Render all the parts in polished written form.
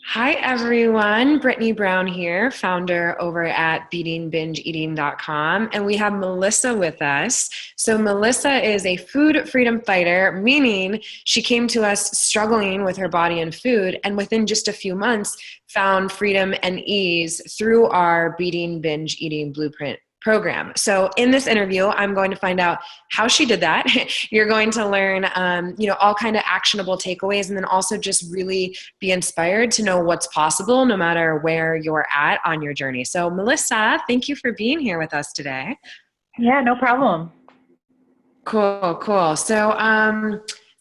Hi everyone, Brittany Brown here, founder over at beatingbingeeating.com, and we have Melissa with us. So Melissa is a food freedom fighter, meaning she came to us struggling with her body and food, and within just a few months found freedom and ease through our Beating Binge Eating Blueprint program. So in this interview, I'm going to find out how she did that. You're going to learn, all kind of actionable takeaways, and then also just really be inspired to know what's possible no matter where you're at on your journey. So Melissa, thank you for being here with us today. Yeah, no problem. Cool, cool.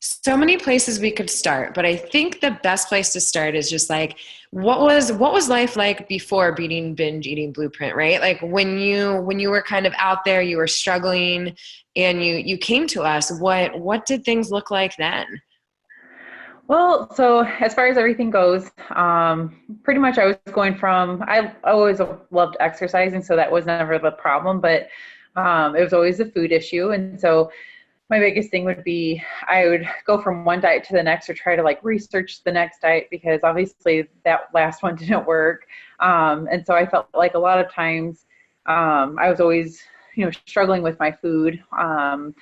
So many places we could start, but I think the best place to start is just like what was life like before beating binge eating blueprint, right? Like when you were kind of out there, you were struggling and you came to us, what did things look like then? Well, so as far as everything goes, pretty much I was going from, I always loved exercising, so that was never the problem, but it was always a food issue. And so my biggest thing would be I would go from one diet to the next or try to like research the next diet because obviously that last one didn't work. And so I felt like a lot of times I was always, struggling with my food. And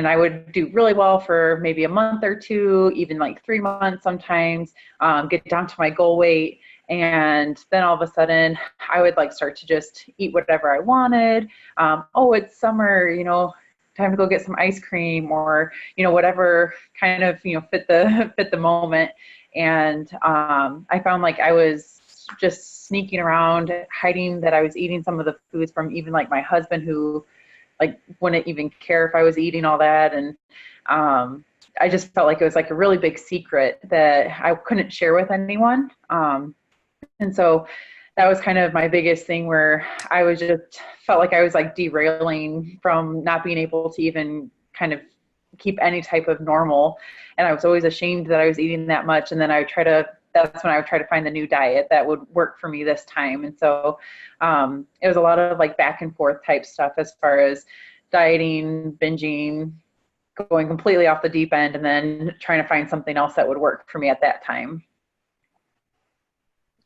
I would do really well for maybe a month or two, even like 3 months sometimes, get down to my goal weight. And then all of a sudden, I would like start to just eat whatever I wanted. Oh, it's summer, time to go get some ice cream or, whatever kind of, fit the moment. And I found like I was just sneaking around, hiding that I was eating some of the foods from even like my husband who like wouldn't even care if I was eating all that. And I just felt like it was like a really big secret that I couldn't share with anyone. And so that was kind of my biggest thing where I was just felt like I was like derailing from not being able to even kind of keep any type of normal. And I was always ashamed that I was eating that much. And then that's when I would try to find the new diet that would work for me this time. And so it was a lot of like back and forth type stuff as far as dieting, binging, going completely off the deep end, and then trying to find something else that would work for me at that time.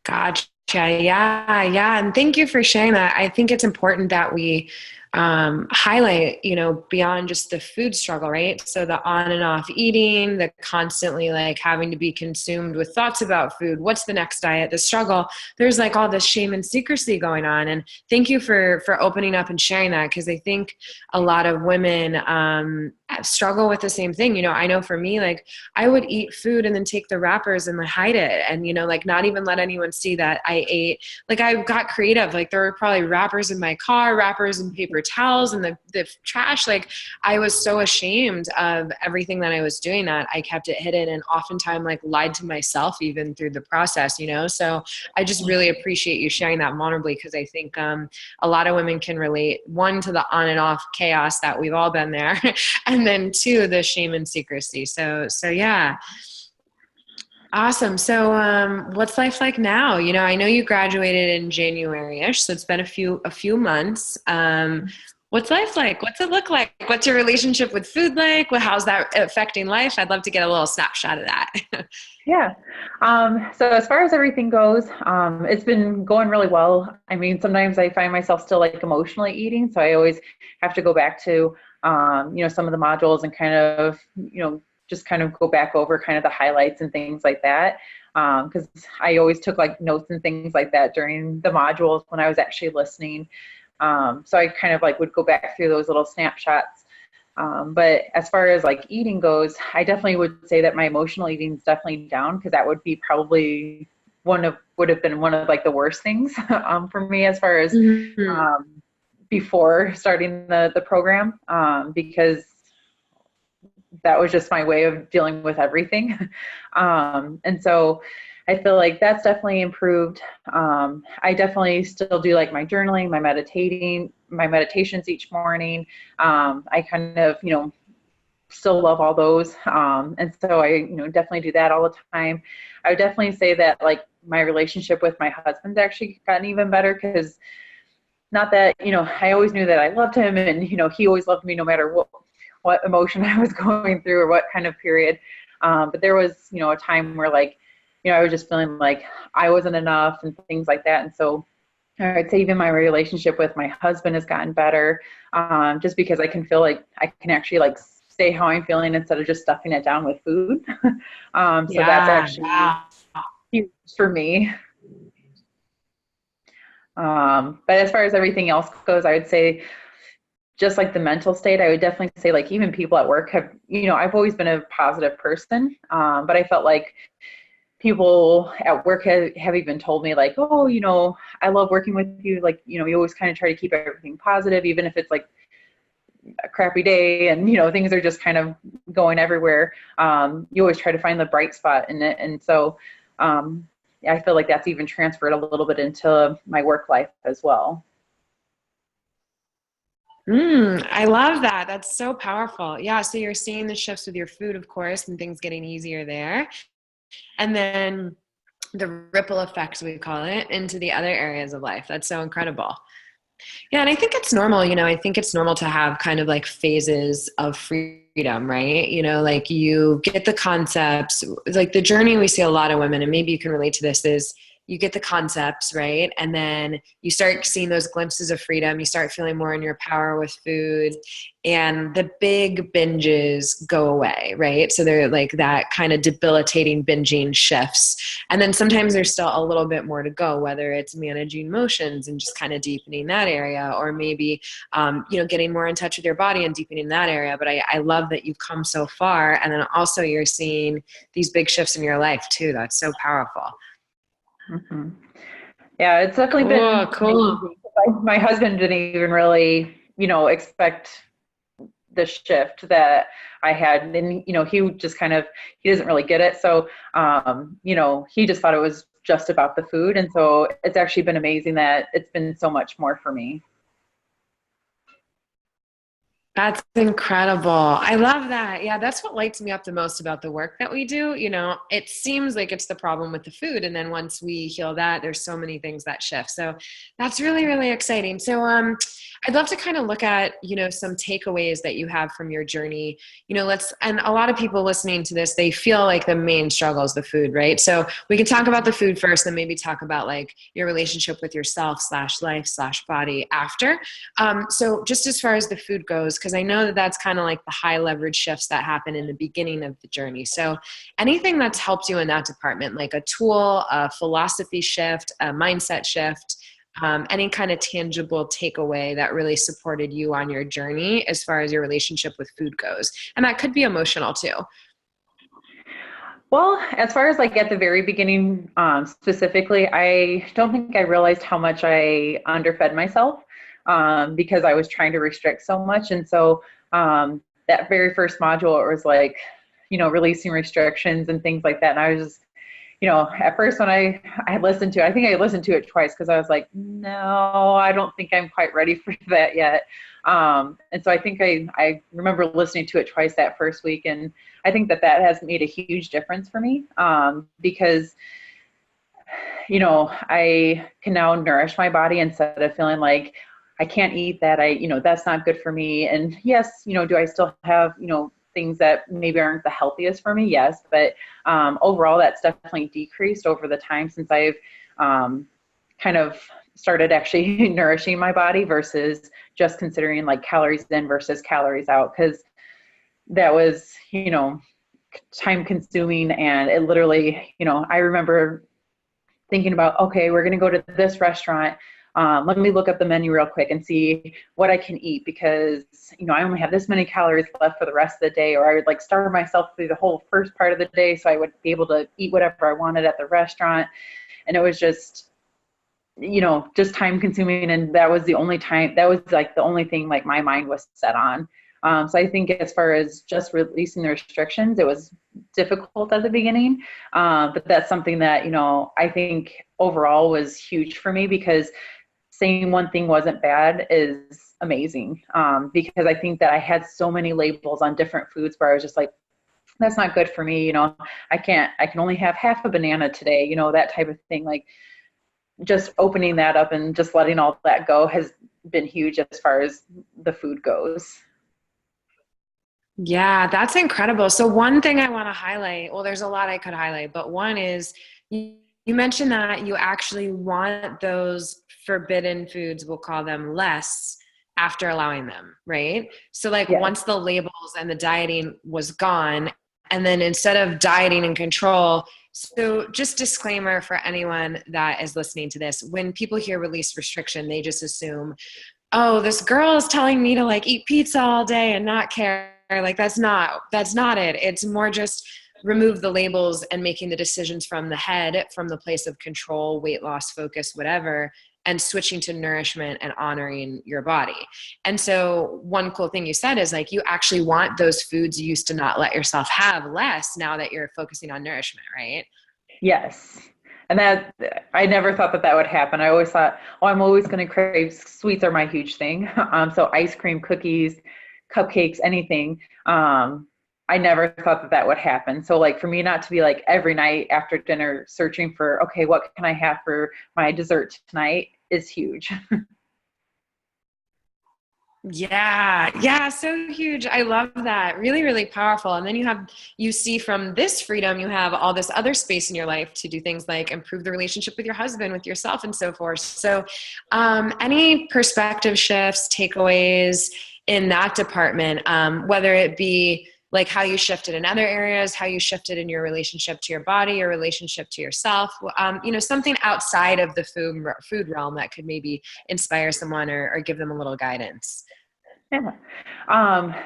Gotcha. Yeah, yeah. And thank you for sharing that. I think it's important that we highlight, beyond just the food struggle, right? So the on and off eating, the constantly like having to be consumed with thoughts about food. What's the next diet? The struggle. There's like all this shame and secrecy going on. And thank you for opening up and sharing that, because I think a lot of women struggle with the same thing. I know for me, like I would eat food and then take the wrappers and hide it, and like not even let anyone see that I ate. Like I got creative. Like there were probably wrappers in my car, wrappers and paper towels and the trash. Like I was so ashamed of everything that I was doing that I kept it hidden, and oftentimes like lied to myself even through the process. So I just really appreciate you sharing that vulnerably, because I think a lot of women can relate, one, to the on and off chaos that we've all been there, and then two, the shame and secrecy. So yeah. Awesome. So, what's life like now? I know you graduated in January-ish, so it's been a few months. What's life like? What's it look like? What's your relationship with food like? How's that affecting life? I'd love to get a little snapshot of that. Yeah. So as far as everything goes, it's been going really well. I mean, sometimes I find myself still like emotionally eating, so I always have to go back to, some of the modules and kind of, just kind of go back over kind of the highlights and things like that. Because I always took like notes and things like that during the modules when I was actually listening. So I kind of like would go back through those little snapshots. But as far as like eating goes, I definitely would say that my emotional eating is definitely down, because that would be probably would have been one of like the worst things for me as far as Mhm. before starting the program, because that was just my way of dealing with everything. And so I feel like that's definitely improved. I definitely still do like my journaling, my meditations each morning. I kind of, still love all those. And so I, definitely do that all the time. I would definitely say that like my relationship with my husband's actually gotten even better, because not that, I always knew that I loved him, and, he always loved me no matter what emotion I was going through or what kind of period. But there was, a time where like I was just feeling like I wasn't enough and things like that. And so I'd say even my relationship with my husband has gotten better, just because I can feel like I can actually like say how I'm feeling instead of just stuffing it down with food. So that's Yeah. actually huge for me. But as far as everything else goes, I would say just like the mental state, I would definitely say like even people at work have, I've always been a positive person, but I felt like people at work have even told me like, oh, I love working with you. Like, you always kind of try to keep everything positive, even if it's like a crappy day and, things are just kind of going everywhere. You always try to find the bright spot in it. And so I feel like that's even transferred a little bit into my work life as well. I love that. That's so powerful. Yeah. So you're seeing the shifts with your food, of course, and things getting easier there. And then the ripple effect, we call it, into the other areas of life. That's so incredible. Yeah, and I think it's normal, I think it's normal to have kind of like phases of freedom, right? Like you get the concepts, like the journey we see a lot of women, and maybe you can relate to this, is you get the concepts, right? And then you start seeing those glimpses of freedom. You start feeling more in your power with food, and the big binges go away, right? So they're like that kind of debilitating binging shifts. And then sometimes there's still a little bit more to go, whether it's managing motions and just kind of deepening that area, or maybe, getting more in touch with your body and deepening that area. But I love that you've come so far. And then also you're seeing these big shifts in your life too. That's so powerful. Mm-hmm. Yeah, it's definitely Oh, been cool. amazing. My husband didn't even really, expect the shift that I had. And, he just he doesn't really get it. So, he just thought it was just about the food. And so it's actually been amazing that it's been so much more for me. That's incredible. I love that. Yeah, that's what lights me up the most about the work that we do. It seems like it's the problem with the food. And then once we heal that, there's so many things that shift. So that's really, really exciting. So I'd love to kind of look at, some takeaways that you have from your journey. And a lot of people listening to this, they feel like the main struggle is the food, right? So we can talk about the food first, then maybe talk about like your relationship with yourself / life / body after. So just as far as the food goes, because I know that that's kind of like the high leverage shifts that happen in the beginning of the journey. So anything that's helped you in that department, like a tool, a philosophy shift, a mindset shift, any kind of tangible takeaway that really supported you on your journey as far as your relationship with food goes. And that could be emotional too. Well, as far as like at the very beginning, specifically, I don't think I realized how much I underfed myself, because I was trying to restrict so much. And so that very first module, it was like, releasing restrictions and things like that. And I was just, at first when I listened to it, I think I listened to it twice because I was like, no, I don't think I'm quite ready for that yet. And so I think I remember listening to it twice that first week. And I think that has made a huge difference for me, because, I can now nourish my body instead of feeling like I can't eat that. That's not good for me. And yes, do I still have, things that maybe aren't the healthiest for me? Yes. But overall, that's definitely decreased over the time since I've kind of started actually nourishing my body versus just considering like calories in versus calories out. Because that was, time consuming. And it literally, I remember thinking about, okay, we're going to go to this restaurant. Let me look up the menu real quick and see what I can eat because, I only have this many calories left for the rest of the day, or I would like starve myself through the whole first part of the day so I would be able to eat whatever I wanted at the restaurant. And it was just, just time consuming. And that was like the only thing like my mind was set on. So I think as far as just releasing the restrictions, it was difficult at the beginning. But that's something that, I think overall was huge for me because saying one thing wasn't bad is amazing. Because I think that I had so many labels on different foods where I was just like, that's not good for me. I can only have half a banana today, that type of thing. Like just opening that up and just letting all that go has been huge as far as the food goes. Yeah, that's incredible. So one thing I want to highlight, well, there's a lot I could highlight, but one is You mentioned that you actually want those forbidden foods, we'll call them, less after allowing them, right? So like Yes. once the labels and the dieting was gone, and then instead of dieting and control, so just disclaimer for anyone that is listening to this, when people hear release restriction, they just assume, oh, this girl is telling me to like eat pizza all day and not care. Like that's not it. It's more just remove the labels and making the decisions from the head, from the place of control, weight loss, focus, whatever, and switching to nourishment and honoring your body. And so one cool thing you said is like, you actually want those foods you used to not let yourself have less now that you're focusing on nourishment, right? Yes. And that I never thought that that would happen. I always thought, oh, I'm always going to crave sweets are my huge thing. So ice cream, cookies, cupcakes, anything. I never thought that that would happen. So like for me not to be like every night after dinner searching for, okay, what can I have for my dessert tonight is huge. Yeah, yeah, so huge. I love that. Really, really powerful. And then you see from this freedom, you have all this other space in your life to do things like improve the relationship with your husband, with yourself, and so forth. So, any perspective shifts, takeaways in that department, whether it be like how you shifted in other areas, how you shifted in your relationship to your body, your relationship to yourself, something outside of the food realm that could maybe inspire someone or give them a little guidance. Yeah.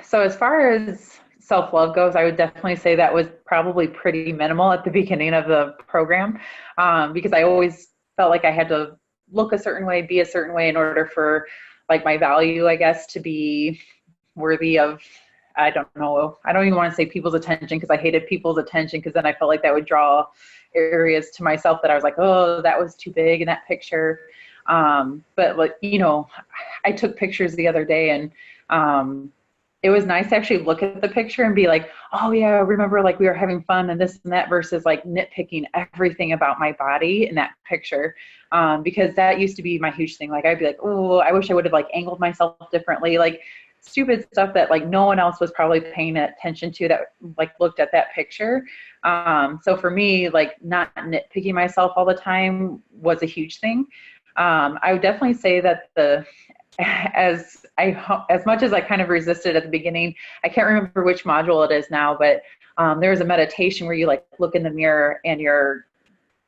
So as far as self-love goes, I would definitely say that was probably pretty minimal at the beginning of the program, because I always felt like I had to look a certain way, be a certain way in order for like my value, I guess, to be worthy of, I don't know, I don't even want to say people's attention because I hated people's attention because then I felt like that would draw areas to myself that I was like, oh, that was too big in that picture. But like, I took pictures the other day and it was nice to actually look at the picture and be like, oh yeah, remember like we were having fun and this and that versus like nitpicking everything about my body in that picture. Because that used to be my huge thing. Like I'd be like, oh, I wish I would have like angled myself differently. Like stupid stuff that like no one else was probably paying attention to that like looked at that picture. So for me, like not nitpicking myself all the time was a huge thing. I would definitely say that as much as I kind of resisted at the beginning, I can't remember which module it is now, but there was a meditation where you like look in the mirror and you're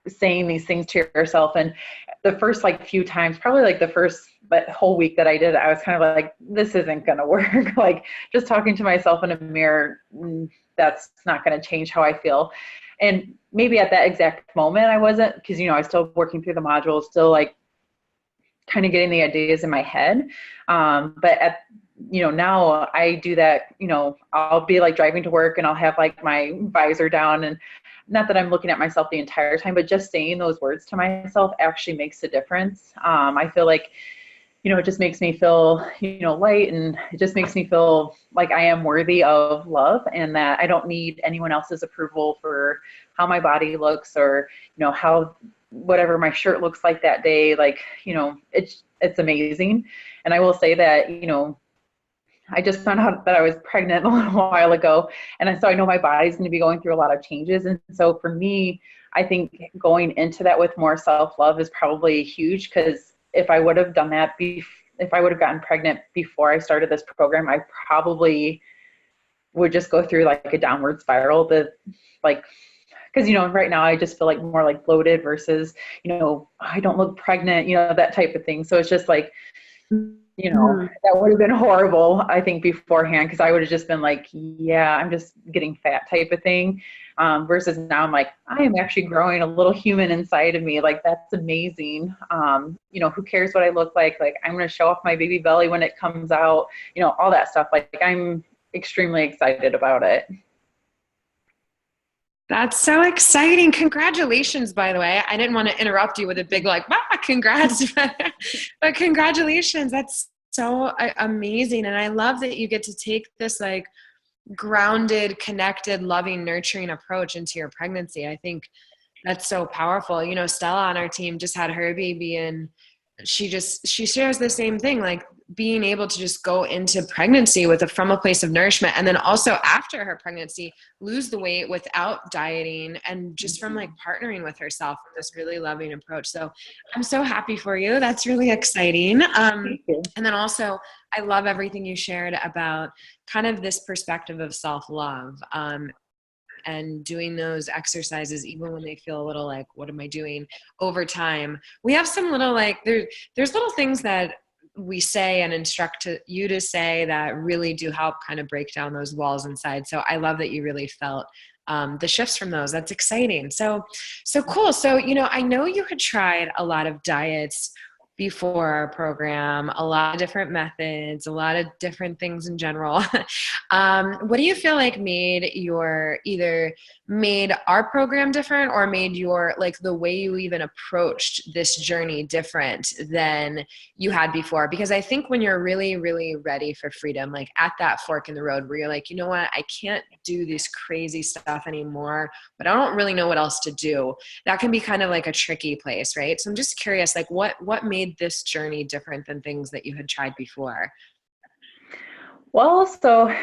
saying these things to yourself. And the first like few times, probably like the first whole week that I did, I was kind of like, this isn't going to work. Like just talking to myself in a mirror, that's not going to change how I feel. And maybe at that exact moment I wasn't, because, I was still working through the modules, still like kind of getting the ideas in my head. But now I do that, I'll be like driving to work and I'll have like my visor down, and not that I'm looking at myself the entire time, but just saying those words to myself actually makes a difference. I feel like, it just makes me feel, light, and it just makes me feel like I am worthy of love and that I don't need anyone else's approval for how my body looks or, how whatever my shirt looks like that day. Like, it's amazing. And I will say that, I just found out that I was pregnant a little while ago. And so I know my body's going to be going through a lot of changes. And so for me, I think going into that with more self-love is probably huge, because if I would have done that, if I would have gotten pregnant before I started this program, I probably would just go through like a downward spiral. Because, right now I just feel like more like bloated versus, I don't look pregnant, that type of thing. So it's just like, that would have been horrible, I think, beforehand, because I would have just been like, yeah, I'm just getting fat type of thing. Versus now I'm like, I am actually growing a little human inside of me. Like, that's amazing. Who cares what I look like? Like, I'm going to show off my baby belly when it comes out, all that stuff. Like, I'm extremely excited about it. That's so exciting. Congratulations, by the way. I didn't want to interrupt you with a big congrats, but congratulations. That's so amazing. And I love that you get to take this like grounded, connected, loving, nurturing approach into your pregnancy. I think that's so powerful. Stella on our team just had her baby, and she shares the same thing. Like, being able to just go into pregnancy from a place of nourishment, and then also after her pregnancy lose the weight without dieting, and just from like partnering with herself with this really loving approach. So I'm so happy for you. That's really exciting. Thank you. And then also I love everything you shared about kind of this perspective of self-love, and doing those exercises even when they feel a little like, what am I doing? Over time we have some little like there's little things that we say and instruct you to say that really do help kind of break down those walls inside. So I love that you really felt the shifts from those. That's exciting. So cool. So, I know you had tried a lot of diets before our program, a lot of different methods, a lot of different things in general. What do you feel like either made our program different, or made your, like, the way you even approached this journey different than you had before? Because I think when you're really, really ready for freedom, like at that fork in the road where you're like, you know what, I can't do this crazy stuff anymore, but I don't really know what else to do. That can be kind of like a tricky place, right? So I'm just curious, like what made this journey different than things that you had tried before? Well, so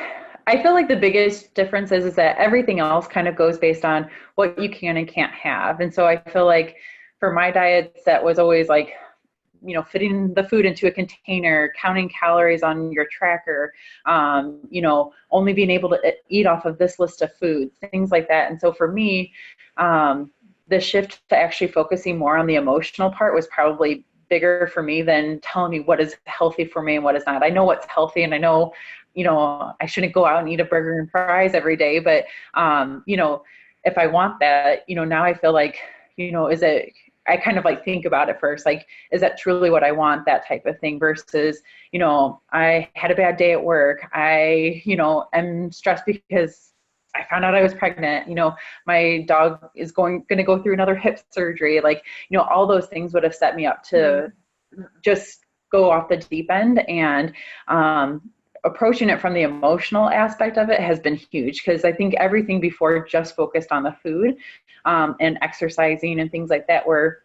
I feel like the biggest difference is that everything else kind of goes based on what you can and can't have. And so I feel like for my diets, that was always like, fitting the food into a container, counting calories on your tracker, only being able to eat off of this list of foods, things like that. And so for me, the shift to actually focusing more on the emotional part was probably bigger for me than telling me what is healthy for me and what is not. I know what's healthy, and I know, I shouldn't go out and eat a burger and fries every day, but, if I want that, now I feel like, I kind of like think about it first, like, is that truly what I want, that type of thing, versus, I had a bad day at work. I, am stressed because I found out I was pregnant. My dog is going to go through another hip surgery. Like, all those things would have set me up to just go off the deep end. And approaching it from the emotional aspect of it has been huge, because I think everything before just focused on the food and exercising and things like that, where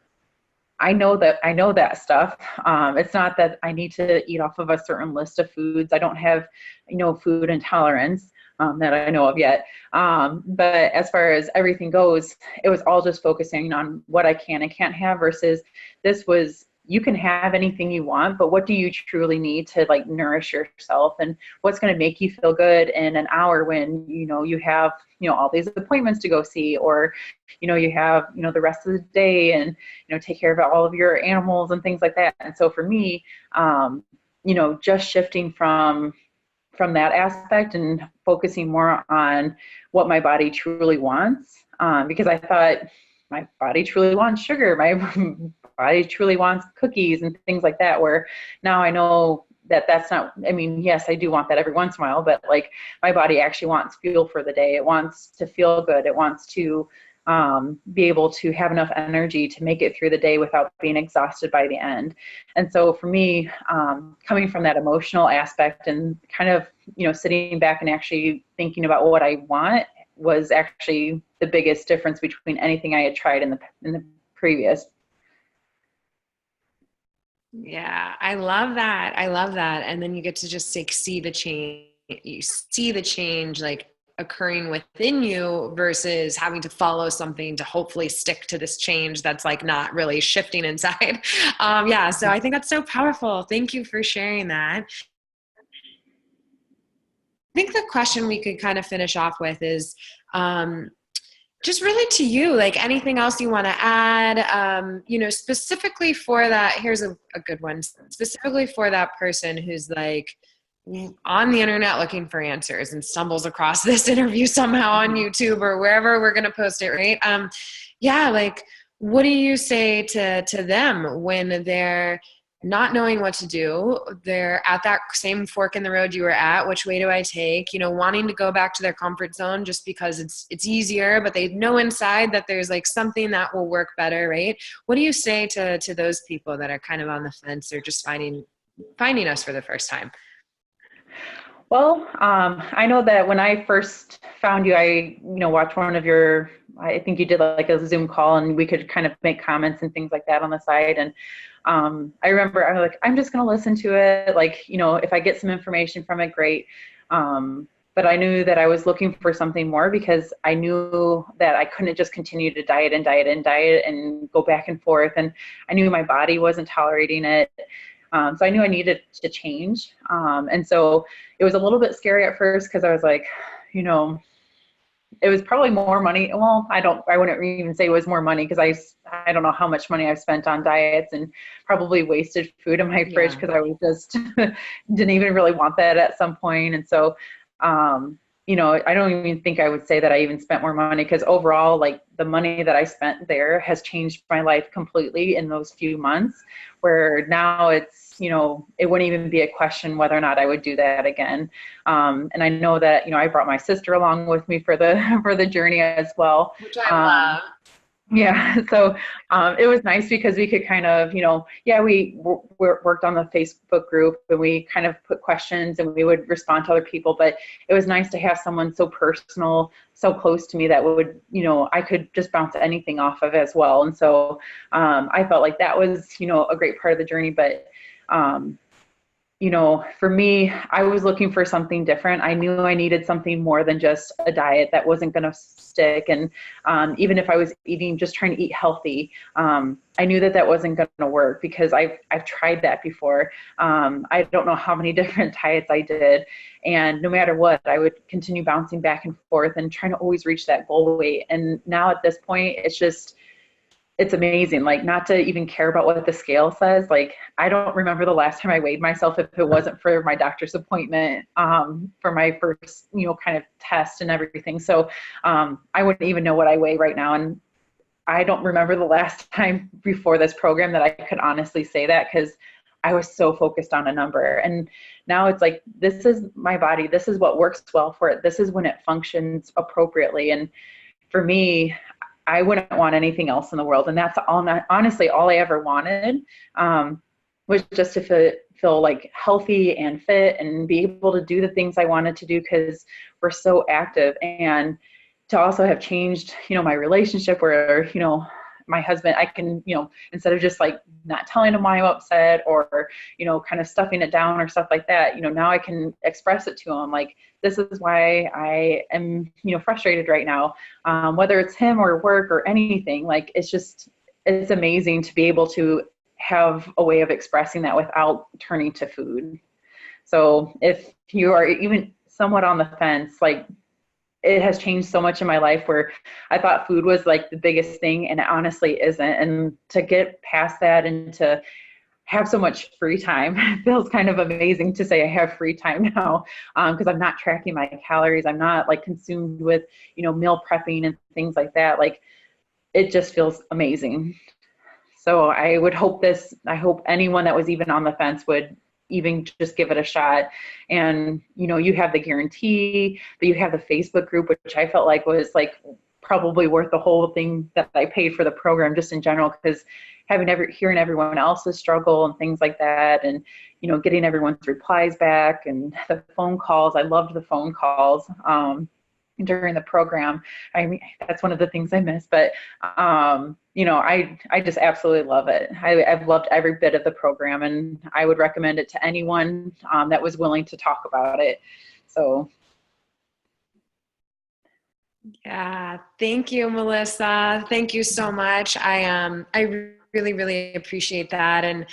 I know that stuff. It's not that I need to eat off of a certain list of foods. I don't have, food intolerance that I know of yet. But as far as everything goes, it was all just focusing on what I can and can't have, versus this was, you can have anything you want, but what do you truly need to like nourish yourself, and what's going to make you feel good in an hour when, you have, all these appointments to go see, or, you have, the rest of the day, and, take care of all of your animals and things like that. And so for me, just shifting from that aspect and focusing more on what my body truly wants, because I thought my body truly wants sugar, my body truly wants cookies and things like that, where now I know that that's not, I mean, yes, I do want that every once in a while, but like my body actually wants fuel for the day. It wants to feel good. It wants to be able to have enough energy to make it through the day without being exhausted by the end. And so for me, coming from that emotional aspect and kind of, sitting back and actually thinking about what I want was actually the biggest difference between anything I had tried in the previous. Yeah, I love that. I love that. And then you get to just like see the change. You see the change like occurring within you versus having to follow something to hopefully stick to this change that's like not really shifting inside. Yeah, so I think that's so powerful. Thank you for sharing that. I think the question we could kind of finish off with is just really to you, like anything else you want to add, specifically for that. Here's a good one, specifically for that person who's like on the internet looking for answers and stumbles across this interview somehow on YouTube or wherever we're going to post it, right? Yeah, like what do you say to them when they're not knowing what to do? They're at that same fork in the road you were at. Which way do I take? Wanting to go back to their comfort zone just because it's easier, but they know inside that there's like something that will work better, right? What do you say to those people that are kind of on the fence or just finding us for the first time? Well, I know that when I first found you, watched one of your, I think you did like a Zoom call and we could kind of make comments and things like that on the side. And I remember I was like, I'm just going to listen to it. Like, if I get some information from it, great. But I knew that I was looking for something more because I knew that I couldn't just continue to diet and diet and diet and go back and forth. And I knew my body wasn't tolerating it. So I knew I needed to change. And so it was a little bit scary at first because I was like, you know, it was probably more money. Well, I wouldn't even say it was more money because I don't know how much money I've spent on diets and probably wasted food in my fridge because I was just didn't even really want that at some point. And so, I don't even think I would say that I even spent more money because overall, like the money that I spent there has changed my life completely in those few months where now it's, it wouldn't even be a question whether or not I would do that again. And I know that, I brought my sister along with me for the journey as well. Which I love. Yeah. So it was nice because we could kind of, we worked on the Facebook group and we kind of put questions and we would respond to other people. But it was nice to have someone so personal, so close to me that would, I could just bounce anything off of as well. And so I felt like that was, a great part of the journey. But for me, I was looking for something different. I knew I needed something more than just a diet that wasn't going to stick. And even if I was just trying to eat healthy, I knew that wasn't going to work because I've tried that before. I don't know how many different diets I did. And no matter what, I would continue bouncing back and forth and trying to always reach that goal weight. And now at this point, it's amazing, like not to even care about what the scale says. Like, I don't remember the last time I weighed myself if it wasn't for my doctor's appointment, for my first, kind of test and everything. So I wouldn't even know what I weigh right now. And I don't remember the last time before this program that I could honestly say that because I was so focused on a number. And now it's like, this is my body. This is what works well for it. This is when it functions appropriately. And for me, I wouldn't want anything else in the world. And that's honestly all I ever wanted, was just to feel like healthy and fit and be able to do the things I wanted to do because we're so active. And to also have changed, my relationship where, my husband, I can, instead of just like not telling him why I'm upset or, kind of stuffing it down or stuff like that, now I can express it to him. Like, this is why I am, frustrated right now, whether it's him or work or anything. Like, it's amazing to be able to have a way of expressing that without turning to food. So if you are even somewhat on the fence, like, it has changed so much in my life where I thought food was like the biggest thing and it honestly isn't. And to get past that and to have so much free time, it feels kind of amazing to say I have free time now, because I'm not tracking my calories. I'm not like consumed with, meal prepping and things like that. Like, it just feels amazing. So I hope anyone that was even on the fence would even just give it a shot. And, you have the guarantee, but you have the Facebook group, which I felt like was like probably worth the whole thing that I paid for the program just in general, because hearing everyone else's struggle and things like that. And, getting everyone's replies back and the phone calls. I loved the phone calls, during the program. I mean, that's one of the things I miss, but, I just absolutely love it. I've loved every bit of the program and I would recommend it to anyone, that was willing to talk about it. So. Yeah. Thank you, Melissa. Thank you so much. I really, really appreciate that. And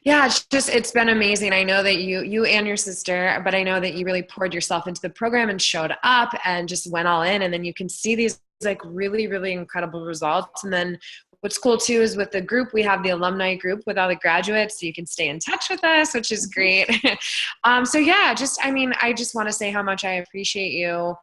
yeah, it's been amazing. I know that you and your sister, but I know that you really poured yourself into the program and showed up and just went all in. And then you can see these like really, really incredible results. And then what's cool too is with the group, we have the alumni group with all the graduates, so you can stay in touch with us, which is great. So yeah, I just want to say how much I appreciate you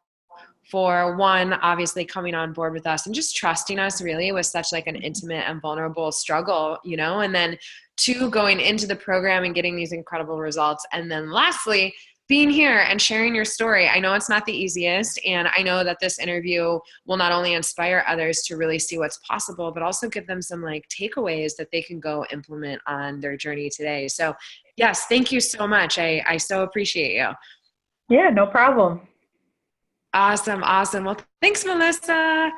for one, obviously coming on board with us and just trusting us really with such like an intimate and vulnerable struggle, and then two, going into the program and getting these incredible results. And then lastly, being here and sharing your story. I know it's not the easiest, and I know that this interview will not only inspire others to really see what's possible, but also give them some like takeaways that they can go implement on their journey today. So yes, thank you so much. I so appreciate you. Yeah, no problem. Awesome. Awesome. Well, thanks, Melissa.